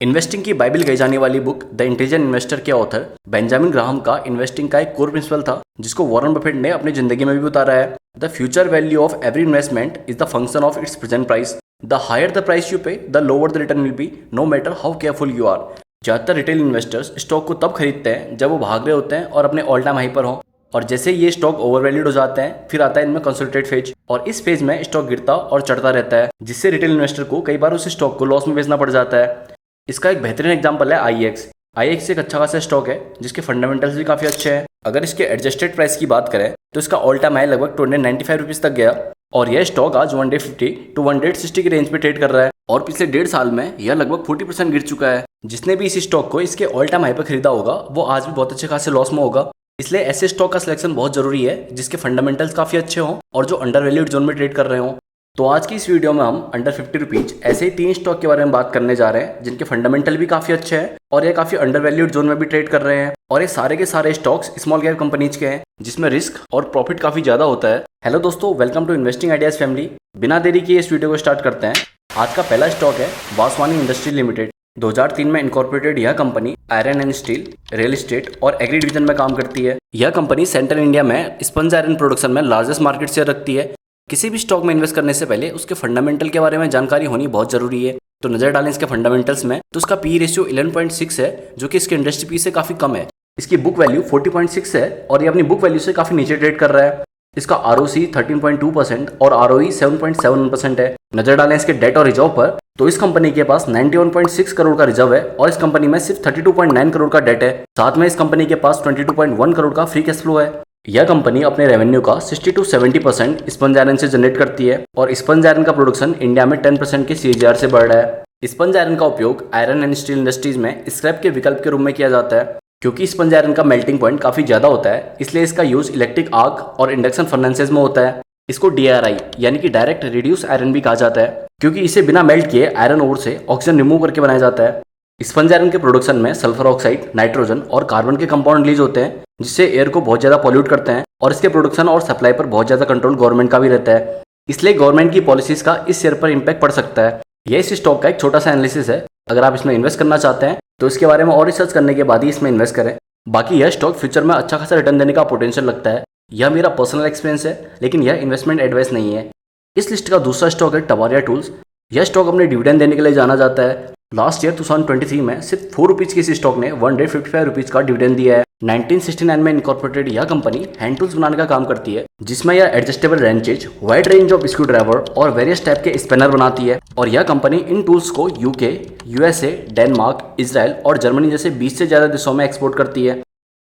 Investing की Bible कही जाने वाली बुक द इंटेलिजेंट इन्वेस्टर के ऑथर बेंजामिन ग्राहम का इन्वेस्टिंग का एक कोर प्रिंसिपल था, जिसको वॉरेन बफेट ने अपनी जिंदगी में भी उतारा है। The future value of every investment is the function of its present price. The higher the price you pay, the lower the return will be, no matter how careful you are. ज्यादातर retail investors stock को तब खरीदते हैं जब वो भाग रहे होते हैं और अपने ऑल टाइम हाई पर हों, और जैसे ये स्टॉक ओवरवैल्यूड हो जाते हैं फिर आता है इनमें कंसोलिडेट फेज, और इस फेज में स्टॉक गिरता और चढ़ता रहता है, जिससे रिटेल इन्वेस्टर को कई बार उस स्टॉक को लॉस में बेचना पड़ जाता है। इसका एक बेहतरीन एग्जांपल है आईएक्स एक अच्छा खासा स्टॉक है जिसके फंडामेंटल्स भी काफी अच्छे हैं। अगर इसके एडजस्टेड प्राइस की बात करें तो इसका ऑल टाइम हाई लगभग 295 रुपीज तक गया, और यह स्टॉक आज 150 to 160 की रेंज पे ट्रेड कर रहा है, और पिछले 1.5 साल में यह लगभग 40% गिर चुका है। जिसने भी इस स्टॉक को इसके ऑल टाइम हाई पर खरीदा होगा वो आज भी बहुत अच्छे खासे लॉस में होगा। इसलिए ऐसे स्टॉक का सिलेक्शन बहुत जरूरी है जिसके फंडामेंटल्स काफी अच्छे हों और जो अंडर वैल्यूड जोन में ट्रेड कर रहे हों। तो आज की इस वीडियो में हम अंडर 50 रुपीज ऐसे ही 3 स्टॉक के बारे में बात करने जा रहे हैं जिनके फंडामेंटल भी काफी अच्छे हैं और ये काफी अंडर वैल्यूड जोन में भी ट्रेड कर रहे हैं, और ये सारे के सारे स्टॉक्स स्मॉल कैप कंपनीज के हैं जिसमें रिस्क और प्रॉफिट काफी ज्यादा होता है। हेलो दोस्तों, welcome to investing ideas family. बिना देरी किए इस वीडियो को स्टार्ट करते हैं। आज का पहला स्टॉक है वासवानी इंडस्ट्री लिमिटेड। 2003 में इनकॉर्पोरेटेड यह company iron and steel, real estate और एग्री डिवीजन में काम करती है। यह कंपनी सेंट्रल इंडिया में स्पंज आयरन प्रोडक्शन में लार्जेस्ट मार्केट शेयर रखती है। किसी भी स्टॉक में इन्वेस्ट करने से पहले उसके फंडामेंटल के बारे में जानकारी होनी बहुत जरूरी है। तो नजर डालें इसके फंडामेंटल्स में, तो उसका पी रेशियो 11.6 है जो कि इसके इंडस्ट्री पी से काफी कम है। इसकी बुक वैल्यू 40.6 है और ये अपनी बुक वैल्यू से काफी नीचे ट्रेड कर रहा है। इसका आरओसी 13.2% और आरओई 7.7% है। नजर डालें इसके डेट और रिजर्व पर, तो इस कंपनी के पास 91.6 करोड़ का रिजर्व है और इस कंपनी में सिर्फ 32.9 करोड़ का डेट है। साथ में इस कंपनी के पास 22.1 करोड़ का फ्री कैश फ्लो है। यह कंपनी अपने रेवेन्यू का 60 to 70% स्पंज आयरन से जनरेट करती है, और स्पंज आयरन का प्रोडक्शन इंडिया में 10% के सीएजीआर से बढ़ रहा है। स्पंज आयरन का उपयोग आयरन एंड स्टील इंडस्ट्रीज में स्क्रैप के विकल्प के रूप में किया जाता है। क्योंकि स्पंज आयरन का मेल्टिंग पॉइंट काफी ज्यादा होता है, इसलिए इसका यूज इलेक्ट्रिक आर्क और इंडक्शन फर्नेसेस में होता है। इसको डीआरआई यानी कि डायरेक्ट रिड्यूस आयरन भी कहा जाता है, क्योंकि इसे बिना मेल्ट किए आयरन ओर से ऑक्सीजन रिमूव करके बनाया जाता है। स्पंज आयरन के प्रोडक्शन में सल्फर ऑक्साइड, नाइट्रोजन और कार्बन के कंपाउंड रिलीज होते हैं, जिससे एयर को बहुत ज्यादा पॉल्यूट करते हैं, और इसके प्रोडक्शन और सप्लाई पर बहुत ज्यादा कंट्रोल गवर्नमेंट का भी रहता है। इसलिए गवर्नमेंट की पॉलिसीज का इस शेयर पर इम्पैक्ट पड़ सकता है। यह इस स्टॉक का एक छोटा सा एनालिसिस है। अगर आप इसमें इन्वेस्ट करना चाहते हैं तो इसके बारे में और रिसर्च करने के बाद ही इसमें इन्वेस्ट करें। बाकी यह स्टॉक फ्यूचर में अच्छा खासा रिटर्न देने का पोटेंशियल लगता है। यह मेरा पर्सनल एक्सपीरियंस है, लेकिन यह इन्वेस्टमेंट एडवाइस नहीं है। इस लिस्ट का दूसरा स्टॉक है टवारिया टूल्स। यह स्टॉक अपने डिविडेंड देने के लिए जाना जाता है। लास्ट ईयर 2023 में सिर्फ 4 रुपीज की इस स्टॉक ने 155 रुपीज का डिविडेंड दिया है। 1969 में इनकॉर्पोरेटेड यह कंपनी हैंड टूल्स बनाने का काम करती है, जिसमें यह adjustable wrenches, wide range of screwdriver और वेरियस टाइप के स्पेनर बनाती है। और यह कंपनी इन टूल्स को यूके, यूएसए, डेनमार्क, इजराइल और जर्मनी जैसे 20 से ज्यादा देशों में एक्सपोर्ट करती है।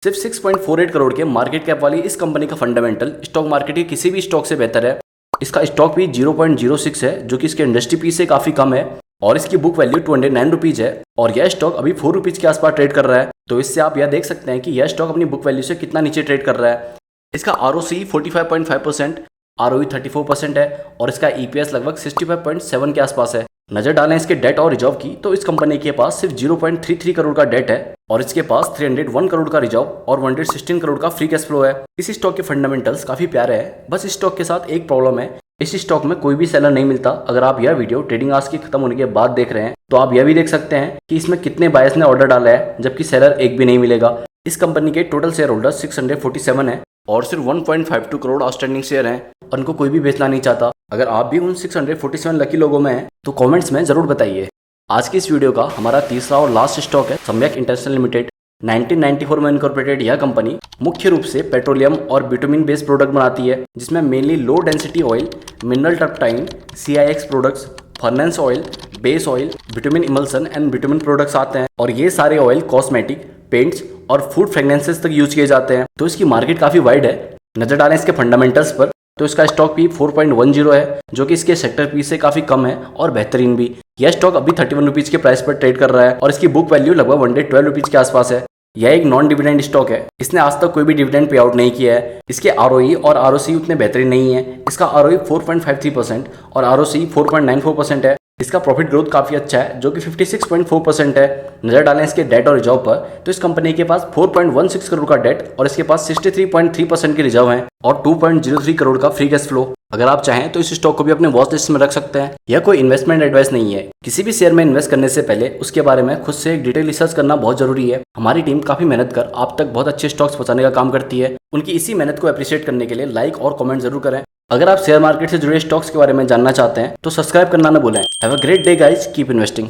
सिर्फ 6.48 करोड़ के मार्केट कैप वाली इस कंपनी का फंडामेंटल स्टॉक मार्केट के किसी भी स्टॉक से बेहतर है। इसका स्टॉक भी 0.06 है जो कि इसके इंडस्ट्री पी से काफी कम है, और इसकी बुक वैल्यू 29 रुपीज है, और यह स्टॉक अभी 4 रुपीज के आसपास ट्रेड कर रहा है। तो इससे आप यह देख सकते हैं कि यह स्टॉक अपनी बुक वैल्यू से कितना नीचे ट्रेड कर रहा है। इसका आरओसी 45.5%, आरओई 34% है, और इसका ईपीएस लगभग 65.7 के आसपास है। नजर डालें इसके डेट और रिजर्व की, तो इस कंपनी के पास सिर्फ 0.33 करोड़ का डेट है, और इसके पास 301 करोड़ का रिजर्व और 116 करोड़ का फ्री कैश फ्लो है। इस स्टॉक के फंडामेंटल्स काफी प्यारे हैं। बस इस स्टॉक के साथ एक प्रॉब्लम है, इस स्टॉक में कोई भी सेलर नहीं मिलता। अगर आप यह वीडियो ट्रेडिंग आवर्स की खत्म होने के बाद देख रहे हैं तो आप यह भी देख सकते हैं कि इसमें कितने बायर्स ने ऑर्डर डाला है, जबकि सेलर एक भी नहीं मिलेगा। इस कंपनी के टोटल शेयर होल्डर 647 है, और सिर्फ 1.52 करोड़ आउटस्टैंडिंग शेयर हैं, उनको कोई भी बेचना नहीं चाहता। अगर आप भी उन 647 लकी लोगों में हैं तो कमेंट्स में जरूर बताइए। आज की इस वीडियो का हमारा तीसरा और लास्ट स्टॉक है सम्यक इंटरनेशनल लिमिटेड। 1994 में इनकॉर्पोरेटेड यह कंपनी मुख्य रूप से पेट्रोलियम और बिटुमिन बेस्ड प्रोडक्ट बनाती है, जिसमें mainly low density oil, mineral turpentine, CIX products, furnace oil, base oil, bitumen emulsion and bitumen products आते हैं, और ये सारे ऑयल कॉस्मेटिक, पेंट्स और फूड फ्रेग्रेंसेस तक यूज किए जाते हैं। तो इसकी मार्केट काफी वाइड है। नजर डालें इसके फंडामेंटल्स पर, तो इसका स्टॉक पी 4.10 है जो कि इसके सेक्टर पी से काफी कम है और बेहतरीन भी। यह स्टॉक अभी 31 रुपीज के प्राइस पर ट्रेड कर रहा है, और इसकी बुक वैल्यू लगभग 112 रुपीज के आसपास है। यह एक नॉन डिविडेंड स्टॉक है। इसने आज तक कोई भी डिविडेंड पे आउट नहीं किया है। इसके आरओई और आरओसी उतने बेहतरीन नहीं है। इसका आरओई 4.53% और आरओसी 4.94% है। इसका प्रॉफिट ग्रोथ काफी अच्छा है जो कि 56.4% है। नजर डालें इसके डेट और रिजर्व पर तो इस कंपनी के पास 4.16 करोड़ का डेट और इसके पास 63.3% की रिजर्व है और 2.03 करोड़ का फ्री कैश फ्लो। अगर आप चाहें तो इस स्टॉक को भी अपने वॉच लिस्ट में रख सकते हैं। यह कोई इन्वेस्टमेंट एडवाइस नहीं है। किसी भी शेयर में इन्वेस्ट करने से पहले उसके बारे में खुद से एक डिटेल रिसर्च करना बहुत जरूरी है। हमारी टीम काफी मेहनत कर आप तक बहुत अच्छे स्टॉक्स पहुंचाने का काम करती है। उनकी इसी मेहनत को अप्रिशिएट करने के लिए लाइक और कमेंट जरूर करें। अगर आप शेयर मार्केट से जुड़े स्टॉक्स के बारे में जानना चाहते हैं तो सब्सक्राइब करना न भूलें। Have a great day guys, keep investing.